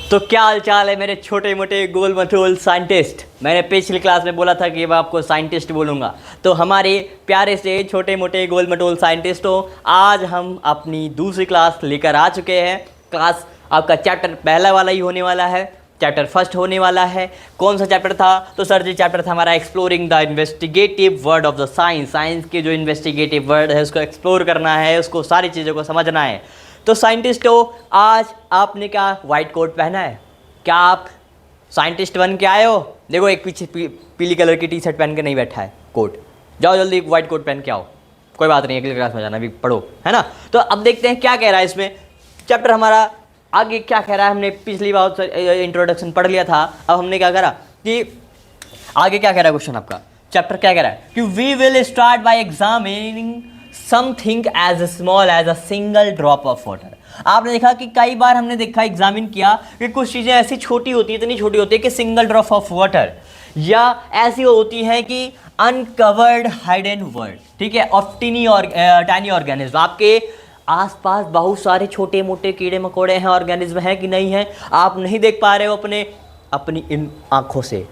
तो क्या हाल चाल है मेरे छोटे मोटे गोल मटोल साइंटिस्ट। मैंने पिछली क्लास में बोला था कि मैं आपको साइंटिस्ट बोलूँगा, तो हमारे प्यारे से छोटे मोटे गोल मटोल साइंटिस्टों, आज हम अपनी दूसरी क्लास लेकर आ चुके हैं। क्लास आपका चैप्टर पहला वाला ही होने वाला है, चैप्टर फर्स्ट होने वाला है। कौन सा चैप्टर था? तो सर जी चैप्टर था हमारा exploring the investigative word of the science. Science के जो इन्वेस्टिगेटिव वर्ड है उसको एक्सप्लोर करना है, उसको सारी चीज़ों को समझना है। तो साइंटिस्टों, आज आपने क्या वाइट कोट पहना है? क्या आप साइंटिस्ट बन के आए हो? देखो एक पीछे पीली कलर की टी शर्ट पहन के नहीं बैठा है कोट। जाओ जल्दी वाइट कोट पहन के आओ। कोई बात नहीं, अगली क्लास में जाना, अभी पढ़ो, है ना। तो अब देखते हैं क्या कह रहा है इसमें चैप्टर हमारा आगे क्या कह रहा है। हमने पिछली बार इंट्रोडक्शन पढ़ लिया था, अब हमने क्या करा कि आगे क्या कह रहा है क्वेश्चन आपका। चैप्टर क्या कह रहा है कि we will start by examining something as small as a single drop of water. आपने देखा कि कई बार हमने देखा एग्जामिन किया कि कुछ चीज़ें ऐसी छोटी होती है, इतनी छोटी होती है कि सिंगल ड्रॉप ऑफ वाटर, या ऐसी होती है कि अनकवर्ड हाइडन वर्ल्ड, ठीक है, ऑफ टाइनी ऑर्गेनिज्म। आपके आसपास बहुत सारे छोटे मोटे कीड़े मकोड़े हैं, ऑर्गेनिज्म हैं कि नहीं है, आप नहीं देख पा रहे हो अपनी इन आँखों से,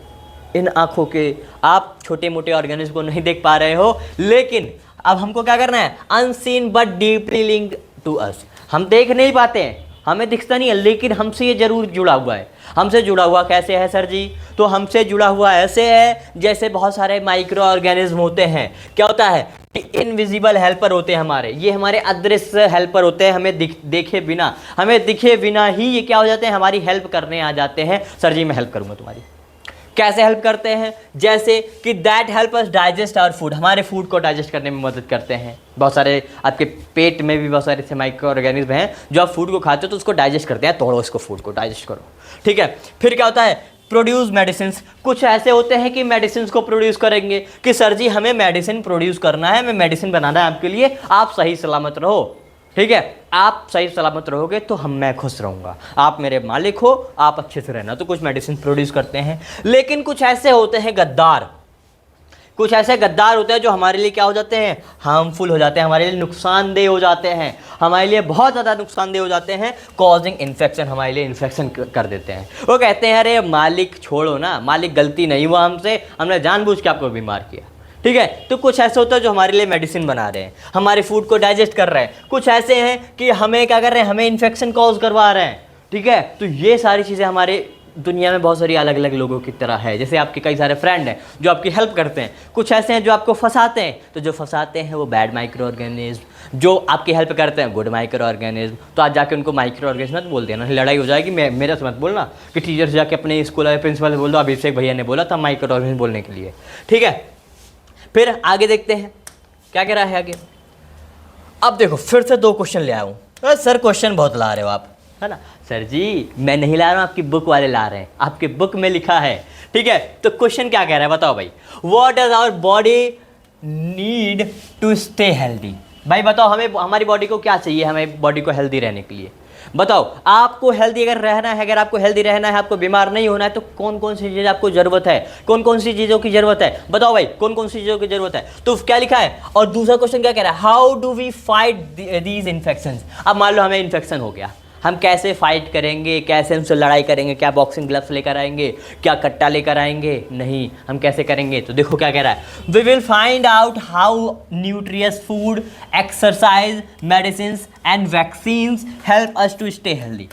इन आँखों के आप छोटे मोटे ऑर्गेनिज्म को नहीं देख पा रहे हो। लेकिन अब हमको क्या करना है? Unseen but deeply linked to us. हम देख नहीं पाते हैं, हमें दिखता नहीं है, लेकिन हमसे ये जरूर जुड़ा हुआ है। हमसे जुड़ा हुआ कैसे है सर जी? तो हमसे जुड़ा हुआ ऐसे है जैसे बहुत सारे माइक्रो ऑर्गेनिज्म होते हैं। क्या होता है कि इनविजिबल हेल्पर होते हैं हमारे, ये हमारे अदृश्य हेल्पर होते हैं। हमें दिखे बिना ही ये क्या हो जाते हैं? हमारी हेल्प करने आ जाते हैं। सर जी मैं हेल्प करूँगा तुम्हारी। कैसे हेल्प करते हैं? जैसे कि that help us digest our food, हमारे फूड को डाइजेस्ट करने में मदद करते हैं। बहुत सारे आपके पेट में भी बहुत सारे ऐसे माइक्रो ऑर्गेनिज्म हैं जो आप फूड को खाते हो तो उसको डाइजेस्ट करते हैं। तोड़ो इसको, फूड को डाइजेस्ट करो, ठीक है। फिर क्या होता है? Produce medicine. कुछ ऐसे होते हैं कि मेडिसिन को प्रोड्यूस करेंगे कि सर जी हमें मेडिसिन प्रोड्यूस करना है, हमें मेडिसिन बनाना है आपके लिए, आप सही सलामत रहो, ठीक है। आप सही सलामत रहोगे तो मैं खुश रहूँगा, आप मेरे मालिक हो, आप अच्छे से रहना। तो कुछ मेडिसिन प्रोड्यूस करते हैं। लेकिन कुछ ऐसे होते हैं गद्दार, कुछ ऐसे गद्दार होते हैं जो हमारे लिए क्या हो जाते हैं? हार्मफुल हो जाते हैं, हमारे लिए नुकसानदेह हो जाते हैं, हमारे लिए बहुत ज़्यादा नुकसानदेह हो जाते हैं। कॉजिंग इन्फेक्शन, हमारे लिए इन्फेक्शन कर देते हैं। वो कहते हैं अरे मालिक छोड़ो ना, मालिक गलती नहीं हुआ हमसे, हमने जानबूझ के आपको बीमार किया, ठीक है। तो कुछ ऐसे होता है जो हमारे लिए मेडिसिन बना रहे हैं, हमारे फूड को डाइजेस्ट कर रहे हैं। कुछ ऐसे हैं कि हमें क्या कर रहे हैं? हमें इन्फेक्शन कॉज करवा रहे हैं, ठीक है। तो ये सारी चीज़ें हमारे दुनिया में बहुत सारी अलग अलग लोगों की तरह है। जैसे आपके कई सारे फ्रेंड हैं जो आपकी हेल्प करते हैं, कुछ ऐसे हैं जो आपको फंसाते हैं। तो जो फंसाते हैं वो बैड माइक्रो ऑर्गेनिज्म, जो आपकी हेल्प करते हैं गुड माइक्रो ऑर्गेनिज्म। तो आज जाके उनको माइक्रो ऑर्गेनिज्म मत बोल देना, लड़ाई हो जाएगी। मेरे से मत बोलना कि टीचर से जाके अपने स्कूल वाले प्रिंसिपल से बोल दो अभिषेक भैया ने बोला था माइक्रो ऑर्गेनिज्म बोलने के लिए, ठीक है। फिर आगे देखते हैं क्या कह रहा है आगे। अब देखो फिर से 2 क्वेश्चन ले आया हूँ। सर क्वेश्चन बहुत ला रहे हो आप, है ना। सर जी मैं नहीं ला रहा हूँ, आपकी बुक वाले ला रहे हैं, आपकी बुक में लिखा है, ठीक है। तो क्वेश्चन क्या कह रहा है बताओ भाई। What does our body need to stay healthy? भाई बताओ हमें, हमारी बॉडी को क्या चाहिए, हमें बॉडी को हेल्दी रहने के लिए? बताओ आपको हेल्दी अगर रहना है, अगर आपको हेल्दी रहना है, आपको बीमार नहीं होना है, तो कौन कौन सी चीज़ आपको ज़रूरत है? कौन कौन सी चीज़ों की ज़रूरत है? बताओ भाई कौन कौन सी चीज़ों की ज़रूरत है? तो क्या लिखा है? और दूसरा क्वेश्चन क्या कह रहा है? How do we fight these infections? अब मान लो हमें इन्फेक्शन हो गया, हम कैसे फाइट करेंगे, कैसे हमसे लड़ाई करेंगे? क्या बॉक्सिंग ग्लव्स लेकर आएंगे? क्या कट्टा लेकर आएंगे? नहीं, हम कैसे करेंगे? तो देखो क्या कह रहा है, we will find out how nutritious food, exercise, medicine and vaccines help us to stay healthy.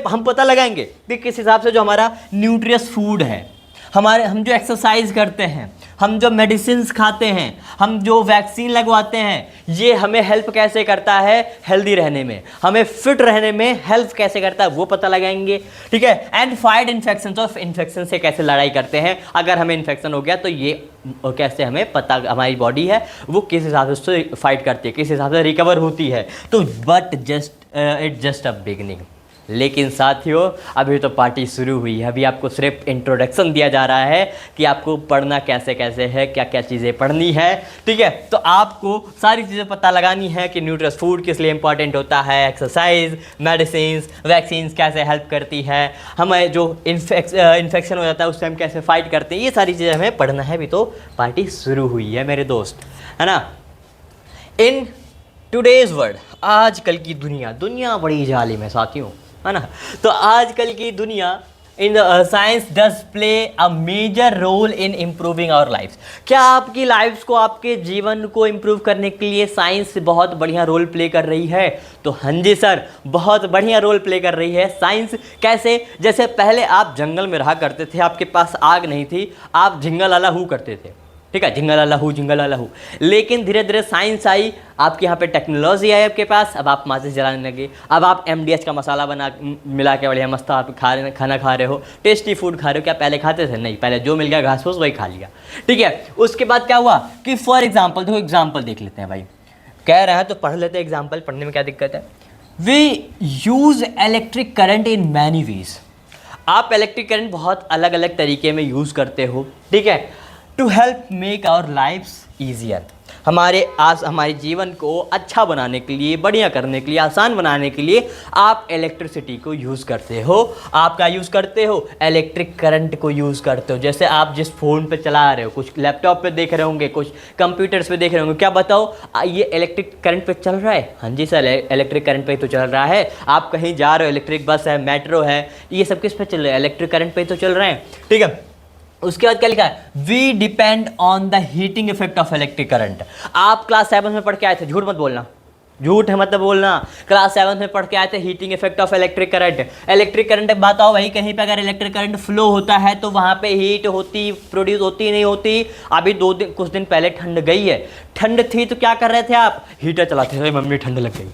हम पता लगाएंगे कि किस हिसाब से जो हमारा न्यूट्रियस फूड है, हम जो एक्सरसाइज करते हैं, हम जो मेडिसिन खाते हैं, हम जो वैक्सीन लगवाते हैं, ये हमें हेल्प कैसे करता है हेल्दी रहने में, हमें फिट रहने में हेल्प कैसे करता है वो पता लगाएंगे, ठीक है। एंड फाइट इन्फेक्शन, तो इन्फेक्शन से कैसे लड़ाई करते हैं, अगर हमें इन्फेक्शन हो गया तो ये कैसे हमें पता, हमारी बॉडी है वो किस हिसाब से उससे फाइट करती है, किस हिसाब से रिकवर होती है। तो but it just a beginning. लेकिन साथियों अभी तो पार्टी शुरू हुई है, अभी आपको सिर्फ इंट्रोडक्शन दिया जा रहा है कि आपको पढ़ना कैसे कैसे है, क्या क्या चीज़ें पढ़नी है, ठीक है। तो आपको सारी चीज़ें पता लगानी है कि न्यूट्रियस फूड किस लिए इंपॉर्टेंट होता है, एक्सरसाइज, मेडिसिन, वैक्सीन कैसे हेल्प करती है, हमें जो इन्फेक्शन हो जाता है उससे हम कैसे फाइट करते हैं, ये सारी चीज़ें हमें पढ़ना है। अभी तो पार्टी शुरू हुई है मेरे दोस्त, है ना। इन टुडेज़ वर्ल्ड, आजकल की दुनिया बड़ी जालिम है साथियों, है ना। तो आजकल की दुनिया in science does play a major role in improving our lifes. क्या आपकी लाइफ्स को, आपके जीवन को इम्प्रूव करने के लिए साइंस बहुत बढ़िया रोल प्ले कर रही है? तो हाँ जी सर, बहुत बढ़िया रोल प्ले कर रही है साइंस। कैसे? जैसे पहले आप जंगल में रहा करते थे, आपके पास आग नहीं थी, आप झिंगल आला हू करते थे, ठीक है, झिंगल आला हू, झिंगल आला हू। लेकिन धीरे धीरे साइंस आई, आपके यहाँ पे टेक्नोलॉजी आई आपके पास, अब आप माचिस जलाने लगे, अब आप MDH का मसाला बना मिला के बढ़िया मस्त आप खाना खा रहे हो, टेस्टी फूड खा रहे हो। क्या पहले खाते थे? नहीं, पहले जो मिल गया घास फूस वही खा लिया, ठीक है। उसके बाद क्या हुआ कि फॉर एग्जाम्पल, देखो एग्जाम्पल देख लेते हैं भाई, कह रहे हैं तो पढ़ लेते हैं एग्जाम्पल, पढ़ने में क्या दिक्कत है। We use electric current in many ways. आप इलेक्ट्रिक करंट बहुत अलग अलग तरीके में यूज़ करते हो, ठीक है, to help make our lifes easier. हमारे जीवन को अच्छा बनाने के लिए, बढ़िया करने के लिए, आसान बनाने के लिए आप इलेक्ट्रिसिटी को यूज़ करते हो। आप क्या यूज़ करते हो? इलेक्ट्रिक करंट को यूज़ करते हो। जैसे आप जिस फ़ोन पे चला रहे हो, कुछ लैपटॉप पे देख रहे होंगे, कुछ कंप्यूटर्स पे देख रहे होंगे, क्या बताओ ये इलेक्ट्रिक करंट पे चल रहा है? हाँ जी सर, इलेक्ट्रिक करंट पे तो चल रहा है। आप कहीं जा रहे हो, इलेक्ट्रिक बस है, मेट्रो है, ये सब किस पे चल रहा है? इलेक्ट्रिक करंट पे तो चल रहे हैं, ठीक है। उसके बाद क्या लिखा है? We depend on the heating effect of electric current. आप क्लास 7 में पढ़ के आए थे, झूठ मत बोलना, झूठ है मत बोलना, क्लास 7 में पढ़ के आए थे heating effect of electric current. Electric current बताओ भाई, कहीं पे अगर इलेक्ट्रिक करंट फ्लो होता है तो वहां पे हीट होती, प्रोड्यूस होती नहीं होती? अभी कुछ दिन पहले ठंड गई है, ठंड थी तो क्या कर रहे थे आप? हीटर चलाते थे, मम्मी ठंड लग गई।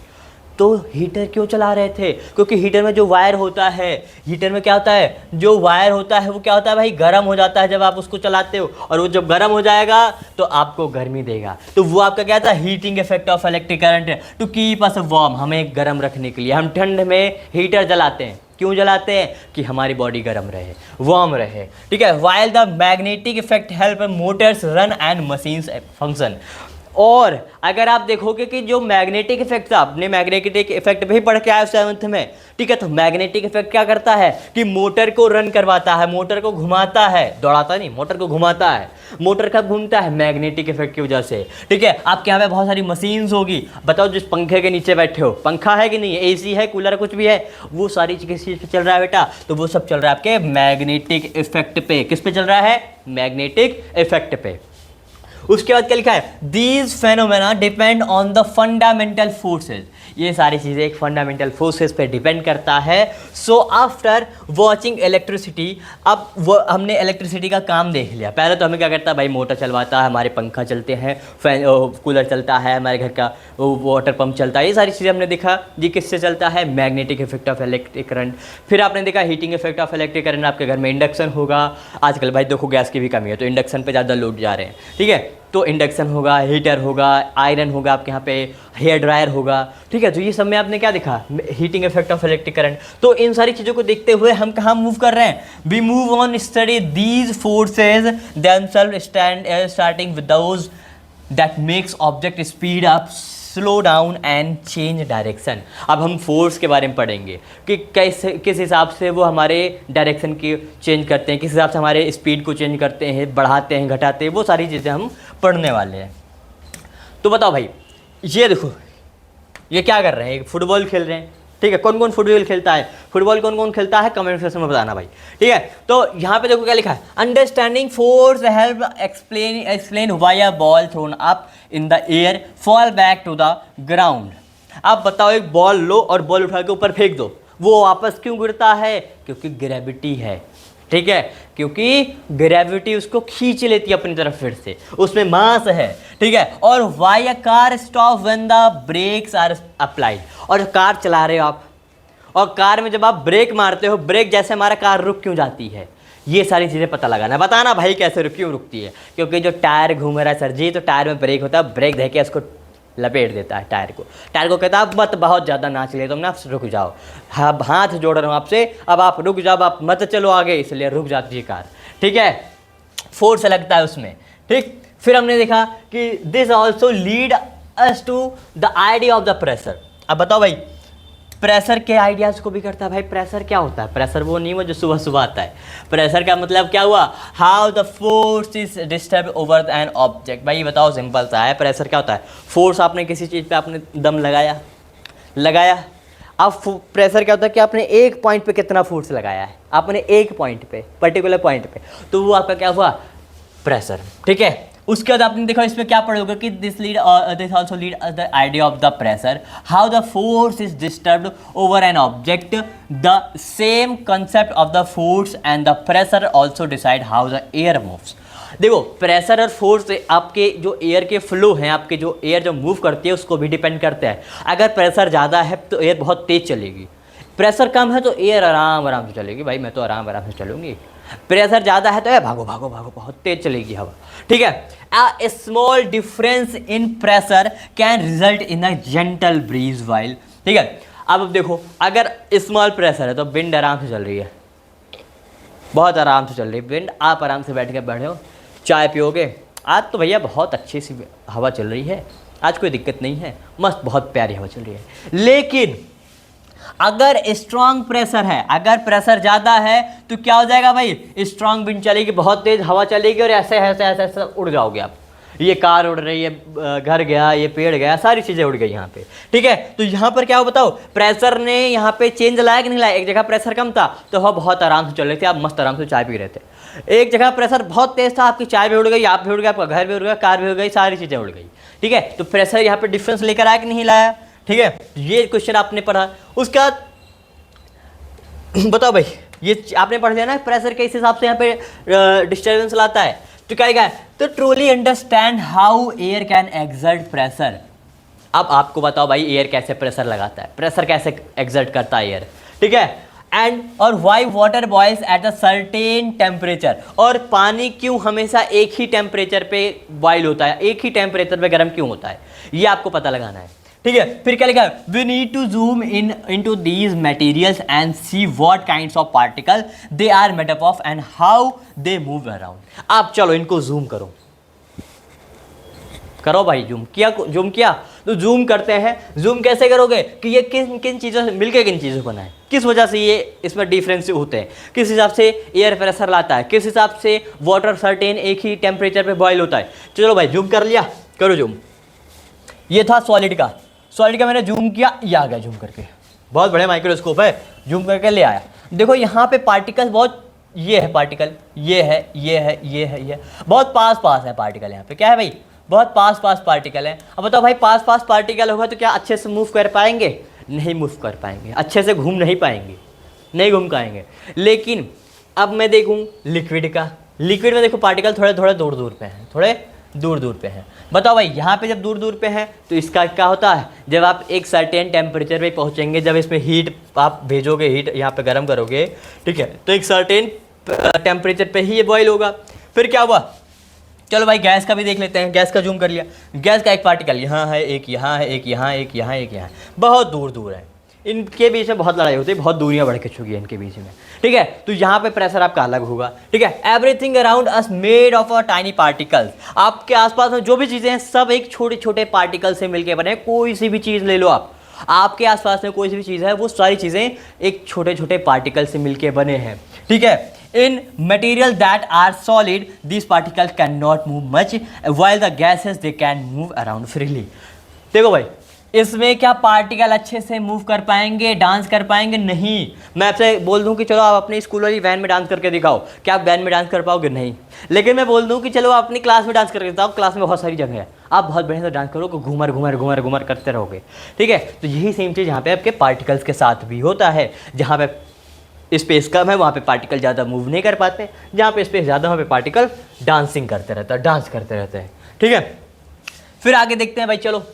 तो हीटर क्यों चला रहे थे? क्योंकि हीटर में जो वायर होता है, हीटर में क्या होता है, जो वायर होता है वो क्या होता है भाई, गर्म हो जाता है जब आप उसको चलाते हो, और वो जब गर्म हो जाएगा तो आपको गर्मी देगा। तो वो आपका क्या था? Heating effect of electric current, to keep us warm, हमें गर्म रखने के लिए हम ठंड में हीटर जलाते हैं। क्यों जलाते हैं? कि हमारी बॉडी गर्म रहे, वार्म रहे, ठीक है। While the magnetic effect help Motors run and machines function. और अगर आप देखोगे कि जो मैग्नेटिक इफेक्ट था, आपने मैग्नेटिक इफेक्ट भी पढ़ के आए 7th में, ठीक है, तो मैग्नेटिक इफेक्ट क्या करता है कि मोटर को रन करवाता है, मोटर को घुमाता है, दौड़ाता नहीं, मोटर को घुमाता है। मोटर कब घूमता है? मैग्नेटिक इफेक्ट की वजह से, ठीक है। आपके यहाँ पे बहुत सारी मशीन्स होगी, बताओ जिस पंखे के नीचे बैठे हो, पंखा है कि नहीं है, AC है, कूलर कुछ भी है, वो सारी किस चीज़ पे चल रहा है बेटा? तो वो सब चल रहा है आपके मैग्नेटिक इफेक्ट पे। किस पे चल रहा है? मैग्नेटिक इफेक्ट पे। उसके बाद क्या लिखा है? These phenomena depend on the fundamental forces. ये सारी चीज़ें एक फंडामेंटल फोर्सेस पे डिपेंड करता है। सो आफ्टर वॉचिंग इलेक्ट्रिसिटी, अब वो हमने इलेक्ट्रिसिटी का काम देख लिया। पहले तो हमें क्या करता है भाई, मोटर चलवाता है, हमारे पंखा चलते हैं, फैन, कूलर चलता है, हमारे घर का वाटर पंप चलता है, ये सारी चीज़ें हमने देखा। ये किससे चलता है? Magnetic effect of electric current. फिर आपने देखा heating effect of electric current, आपके घर में इंडक्शन होगा। आजकल भाई देखो गैस की भी कमी है तो इंडक्शन पे ज़्यादा लोड जा रहे हैं, ठीक है। तो इंडक्शन होगा, हीटर होगा, आयरन होगा, आपके यहाँ पे हेयर ड्रायर होगा, ठीक है। तो ये सब में आपने क्या देखा? Heating effect of electric current. तो इन सारी चीज़ों को देखते हुए हम कहाँ मूव कर रहे हैं? We move on study these forces themselves starting with those that makes object speed up, slow down and change direction. अब हम फोर्स के बारे में पढ़ेंगे कि कैसे, किस हिसाब से वो हमारे डायरेक्शन की चेंज करते हैं, किस हिसाब से हमारे स्पीड को चेंज करते हैं, बढ़ाते हैं, घटाते हैं, वो सारी चीज़ें हम पढ़ने वाले हैं। तो बताओ भाई, ये देखो ये क्या कर रहे हैं? फुटबॉल खेल रहे हैं, ठीक है। कौन कौन फुटबॉल खेलता है? फुटबॉल कौन कौन खेलता है? कमेंट सेक्शन में बताना भाई, ठीक है। तो यहाँ पे देखो क्या लिखा है? Understanding force help explain why a ball thrown up in the air fall back to the ground. आप बताओ, एक बॉल लो और बॉल उठा के ऊपर फेंक दो, वो वापस क्यों गिरता है? क्योंकि ग्रेविटी है, ठीक है, क्योंकि ग्रेविटी उसको खींच लेती है अपनी तरफ, फिर से उसमें मास है, ठीक है। और why a car stop when the brakes are applied. और कार चला रहे हो आप, और कार में जब आप ब्रेक मारते हो, ब्रेक जैसे हमारा कार रुक क्यों जाती है? ये सारी चीज़ें पता लगाना, बताना भाई कैसे क्यों रुकती है? क्योंकि जो टायर घूम रहा है सर जी, तो टायर में ब्रेक होता है, ब्रेक देके उसको लपेट देता है टायर को कहता है मत बहुत ज़्यादा नाच ले तुमने, आप रुक जाओ, हाँ हाथ जोड़ रहा हूँ आपसे, अब आप रुक जाओ, आप मत चलो आगे, इसलिए रुक जाती है कार, ठीक है। फोर्स लगता है उसमें, ठीक। फिर हमने देखा कि this also lead us to the idea of the pressure. अब बताओ भाई, प्रेशर के आइडियाज़ को भी करता है भाई। प्रेशर क्या होता है? प्रेशर वो नहीं हो जो सुबह सुबह आता है। प्रेशर का मतलब क्या हुआ? How the force is disturb over an object. भाई बताओ, सिंपल सा है, प्रेशर क्या होता है? फोर्स, आपने किसी चीज़ पे आपने दम लगाया, अब प्रेशर क्या होता है कि आपने एक पॉइंट पे कितना फोर्स लगाया है, आपने एक पॉइंट पे, पर्टिकुलर पॉइंट पे, तो वो आपका क्या हुआ, प्रेशर। ठीक है, उसके बाद आपने देखा इसमें क्या पढ़ोगे कि this also lead the idea of the pressure, how the force is disturbed over an object, the same concept of the force and the pressure also decide how the air moves. देखो pressure और force आपके जो air के flow हैं, आपके जो air जो move करती है उसको भी डिपेंड करता है। अगर प्रेशर ज़्यादा है तो एयर बहुत तेज़ चलेगी, प्रेशर कम है तो एयर आराम आराम से चलेगी, भाई मैं तो आराम आराम से चलूँगी। प्रेशर ज़्यादा है तो ये भागो भागो भागो बहुत तेज चलेगी हवा। ठीक है, a small difference in pressure can result in a gentle breeze while. ठीक है, अब देखो अगर स्मॉल प्रेशर है तो विंड आराम से चल रही है, बहुत आराम से चल रही है विंड, आप आराम से बैठ के बैठे हो, चाय पियोगे। आज तो भैया बहुत अच्छी सी हवा चल रही है, आज कोई दिक्कत नहीं है, मस्त बहुत प्यारी हवा चल रही है। लेकिन अगर स्ट्रांग प्रेशर है, अगर प्रेशर ज़्यादा है तो क्या हो जाएगा भाई, स्ट्रांग विंड चलेगी, बहुत तेज़ हवा चलेगी और ऐसे ऐसे ऐसे ऐसे उड़ जाओगे आप। ये कार उड़ रही है, घर गया, ये पेड़ गया, सारी चीज़ें उड़ गई यहाँ पे। ठीक है, तो यहाँ पर क्या हो बताओ, प्रेशर ने यहाँ पे चेंज लाया कि नहीं लाया। एक जगह प्रेशर कम था तो हम बहुत आराम से चल रहे थे, आप मस्त आराम से चाय पी रहे थे। एक जगह प्रेशर बहुत तेज़ था, आपकी चाय भी उड़ गई, आप भी उड़ गए, आपका घर भी उड़ गया, कार भी उड़ गई, सारी चीज़ें उड़ गई। ठीक है, तो प्रेशर यहाँ पे डिफरेंस लेकर आया कि नहीं लाया। ठीक है, ये क्वेश्चन आपने पढ़ा। उसके बाद बताओ भाई, ये आपने पढ़ लिया ना प्रेशर के इस हिसाब से यहाँ पे डिस्टर्बेंस लाता है, तो क्या लिखा है, तो truly understand how air can exert pressure. अब आपको बताओ भाई एयर कैसे प्रेशर लगाता है, प्रेशर कैसे एक्सर्ट करता है एयर। ठीक है, एंड और why water boils at a certain temperature, और पानी क्यों हमेशा एक ही टेम्परेचर पे बॉइल होता है, एक ही टेम्परेचर पे गर्म क्यों होता है, ये आपको पता लगाना है। ठीक है, फिर क्या लिखा है, we need to zoom into these materials and see what kinds of particle they are made up of and how they move around. आप चलो इनको जूम करो, करो भाई, जूम किया तो जूम करते हैं। जूम कैसे करोगे कि ये किन किन चीज़ों से मिलकर किन चीज़ों को बनाए, किस वजह से ये इसमें डिफरेंस होते हैं, किस हिसाब से एयर प्रेशर लाता है, किस हिसाब से वाटर सर्टेन एक ही टेम्परेचर पे बॉयल होता है। चलो भाई जूम कर लिया, करो जूम। ये था सॉलिड का मैंने जूम किया, ये आ गया जूम करके, बहुत बड़े माइक्रोस्कोप है, जूम करके ले आया। देखो यहाँ पे पार्टिकल बहुत, ये है पार्टिकल, ये है, ये है, ये है, ये बहुत पास है पार्टिकल। यहाँ पे क्या है भाई, बहुत पास पार्टिकल है। अब बताओ भाई पास पार्टिकल होगा तो क्या अच्छे से मूव कर पाएंगे, नहीं मूव कर पाएंगे, अच्छे से घूम नहीं पाएंगे, नहीं घूम पाएंगे। लेकिन अब मैं देखूँ लिक्विड का, लिक्विड में देखो पार्टिकल थोड़े थोड़े दूर पे हैं, थोड़े दूर पे हैं। बताओ भाई यहाँ पे जब दूर पे हैं तो इसका क्या होता है, जब आप एक सर्टेन टेम्परेचर पे पहुँचेंगे, जब इसमें हीट आप भेजोगे, हीट यहाँ पे गर्म करोगे, ठीक है, तो एक सर्टेन टेम्परेचर पे ही ये बॉयल होगा। फिर क्या हुआ, चलो भाई गैस का भी देख लेते हैं, गैस का जूम कर लिया। गैस का एक पार्टिकल यहाँ है, एक यहाँ है, एक यहाँ, एक यहाँ, एक यहाँ, बहुत दूर है, इनके बीच में बहुत लड़ाई होती है, बहुत दूरियां बढ़ के चुकी है इनके बीच में। ठीक है, तो यहाँ पे प्रेशर आपका अलग होगा। ठीक है, everything around us made of a tiny particles, आपके आसपास में जो भी चीज़ें हैं सब एक छोटे छोटे पार्टिकल से मिलके बने। कोई सी भी चीज़ ले लो आप, आपके आसपास में कोई सी भी चीज़ है वो सारी चीज़ें एक छोटे छोटे पार्टिकल से मिलके बने हैं। ठीक है, in material that are solid this particle can not move much while the gases they can move around freely. देखो भाई इसमें क्या पार्टिकल अच्छे से मूव कर पाएंगे, डांस कर पाएंगे, नहीं। मैं आपसे बोल दूं कि चलो आप अपनी स्कूल वाली वैन में डांस करके दिखाओ, क्या आप वैन में डांस कर पाओगे, नहीं। लेकिन मैं बोल दूं कि चलो आप अपनी क्लास में डांस करके दिखाओ, क्लास में बहुत सारी जगह है, आप बहुत बढ़िया से डांस करोगे, घूमर करते रहोगे। ठीक है, तो यही सेम चीज़ यहाँ पे आपके पार्टिकल्स के साथ भी होता है। जहाँ पे स्पेस कम है वहाँ पे पार्टिकल ज़्यादा मूव नहीं कर पाते, जहाँ पे स्पेस ज़्यादा वहाँ पे पार्टिकल डांसिंग करते रहता है, डांस करते रहते हैं। ठीक है, फिर आगे देखते हैं भाई, चलो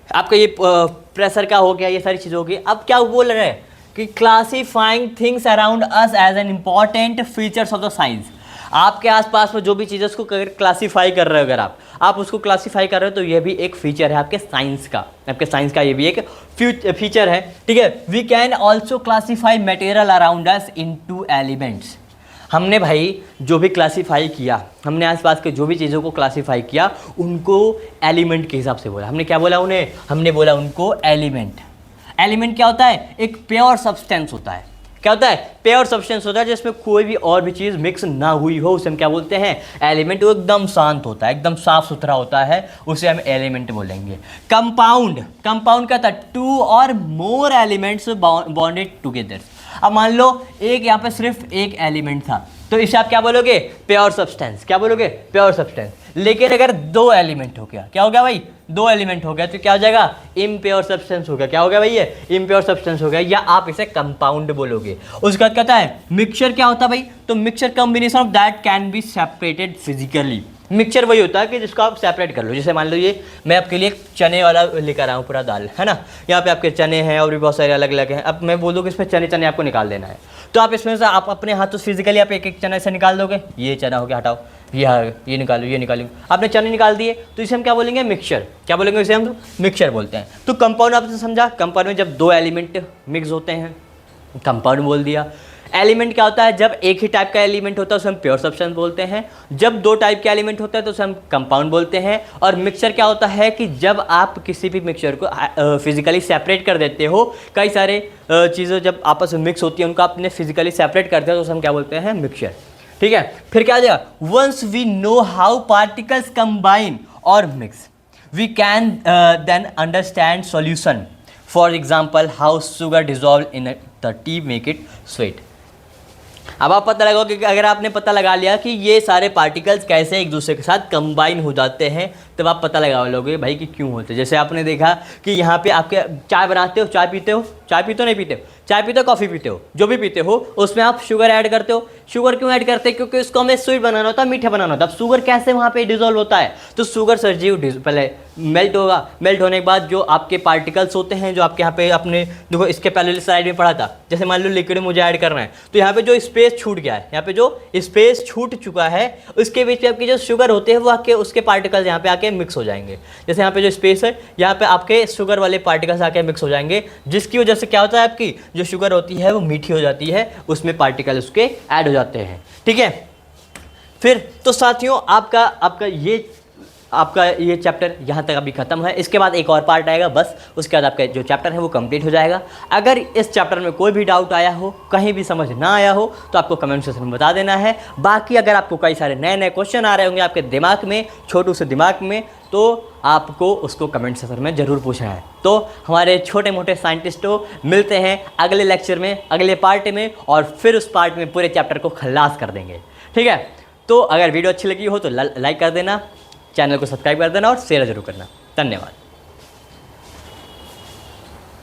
आपका ये प्रेशर का हो गया, ये सारी चीज़ हो गई। अब क्या बोल रहे हैं कि classifying things around us as an important features of the science. आपके आसपास में जो भी चीज़ें उसको क्लासीफाई कर रहे हो, अगर आप उसको क्लासीफाई कर रहे हो तो ये भी एक फीचर है आपके साइंस का, ये भी एक फीचर है। ठीक है, we can also classify material around us into elements. हमने भाई जो भी क्लासीफाई किया, हमने आसपास के जो भी चीज़ों को क्लासीफाई किया उनको एलिमेंट के हिसाब से बोला। हमने क्या बोला उन्हें, हमने बोला उनको एलिमेंट। एलिमेंट क्या होता है, एक प्योर सब्सटेंस होता है, क्या होता है? प्योर सब्सटेंस होता है जिसमें कोई भी और भी चीज़ मिक्स ना हुई हो, उसे हम क्या बोलते हैं? एलिमेंट। वो एकदम शांत होता है, एकदम साफ सुथरा होता है, उसे हम एलिमेंट बोलेंगे। कंपाउंड, कंपाउंड क्या होता है? टू और मोर एलिमेंट्स बॉन्डेड टुगेदर। अब मान लो एक यहाँ पे सिर्फ एक एलिमेंट था, तो इसे आप क्या बोलोगे? Pure substance. क्या बोलोगे? Pure substance. लेकिन अगर दो एलिमेंट हो गया, क्या हो गया भाई? दो एलिमेंट हो गया, तो क्या हो जाएगा? इम्प्योर सब्सटेंस हो गया। क्या हो गया भाई? ये इम्प्योर सब्सटेंस हो गया, या आप इसे कंपाउंड बोलोगे। उसके बाद कहता है मिक्सचर। क्या होता है भाई? तो mixture combination of that can be separated physically. Mixture वही होता है कि जिसको आप सेपरेट कर लो। जैसे मान लो ये मैं आपके लिए एक चने वाला लेकर आया हूँ, पूरा दाल है ना, यहाँ पे आपके चने हैं और भी बहुत सारे अलग अलग हैं। अब मैं बोलूँ कि इसमें चने चने आपको निकाल देना है, तो आप इसमें से आप अपने हाथों फिजिकली आप एक एक चना से निकाल दोगे। ये चना हो गया, हटाओ, ये निकालो, ये निकालो। आपने चने निकाल दिए, तो इसे हम क्या बोलेंगे? मिक्सचर। क्या बोलेंगे? इसे हम मिक्सचर बोलते हैं। तो कंपाउंड आपने समझा, कंपाउंड में जब दो एलिमेंट मिक्स होते हैं कंपाउंड बोल दिया। एलिमेंट क्या होता है? जब एक ही टाइप का एलिमेंट होता है उसे हम प्योर सब्सटेंस बोलते हैं। जब दो टाइप के एलिमेंट होते हैं तो उसे हम कंपाउंड बोलते हैं। और मिक्सचर क्या होता है कि जब आप किसी भी मिक्सचर को फिजिकली सेपरेट कर देते हो, कई सारे चीज़ें जब आपस में मिक्स होती हैं उनको आपने फिजिकली सेपरेट करते हो तो उसे हम क्या बोलते हैं? मिक्सचर। ठीक है, फिर क्या आ जाएगा? Once we know how particles combine और mix we can then understand solution. For example how sugar dissolve in the tea make it sweet. अब आप पता लगाओ कि अगर आपने पता लगा लिया कि ये सारे पार्टिकल्स कैसे एक दूसरे के साथ कंबाइन हो जाते हैं, तब आप पता लगा लोगे भाई कि क्यों होते हैं। जैसे आपने देखा कि यहाँ पे आपके चाय बनाते हो, चाय पीते हो, चाय पीते हो नहीं पीते हो, चाय पीते हो, कॉफ़ी पीते हो, जो भी पीते हो उसमें आप शुगर ऐड करते हो। शुगर क्यों ऐड करते हैं? क्योंकि उसको हमें स्वीट बनाना होता है, मीठा बनाना होता है। अब शुगर कैसे वहाँ पे डिजोल्व होता है? तो शुगर सरजीव पहले मेल्ट होगा, मेल्ट होने के बाद जो आपके पार्टिकल्स होते हैं, जो आपके यहाँ पे अपने देखो इसके पहले स्लाइड में पढ़ा था, जैसे मान लो लिक्विड मुझे ऐड करना है, तो यहाँ पे जो स्पेस छूट गया है, यहाँ पे जो स्पेस छूट चुका है उसके बीच में आपकी जो शुगर होते हैं वो आके उसके पार्टिकल्स यहाँ पे आके मिक्स हो जाएंगे। जैसे यहाँ पे जो स्पेस है यहाँ पे आपके शुगर वाले पार्टिकल्स आके मिक्स हो जाएंगे, जिसकी वजह से क्या होता है? आपकी जो शुगर होती है वो मीठी हो जाती है, उसमें पार्टिकल उसके ऐड हो जाते हैं। ठीक है, फिर तो साथियों आपका ये चैप्टर यहाँ तक अभी खत्म है। इसके बाद एक और पार्ट आएगा, बस उसके बाद आपका जो चैप्टर है वो कंप्लीट हो जाएगा। अगर इस चैप्टर में कोई भी डाउट आया हो, कहीं भी समझ ना आया हो, तो आपको कमेंट सेक्शन में बता देना है। बाकी अगर आपको कई सारे नए नए क्वेश्चन आ रहे होंगे आपके दिमाग में, छोटू से दिमाग में, तो आपको उसको कमेंट सेक्शन में ज़रूर पूछना है। तो हमारे छोटे मोटे साइंटिस्टों मिलते हैं अगले लेक्चर में, अगले पार्ट में, और फिर उस पार्ट में पूरे चैप्टर को खलास कर देंगे। ठीक है, तो अगर वीडियो अच्छी लगी हो तो लाइक कर देना, चैनल को सब्सक्राइब कर देना और शेयर जरूर करना। धन्यवाद।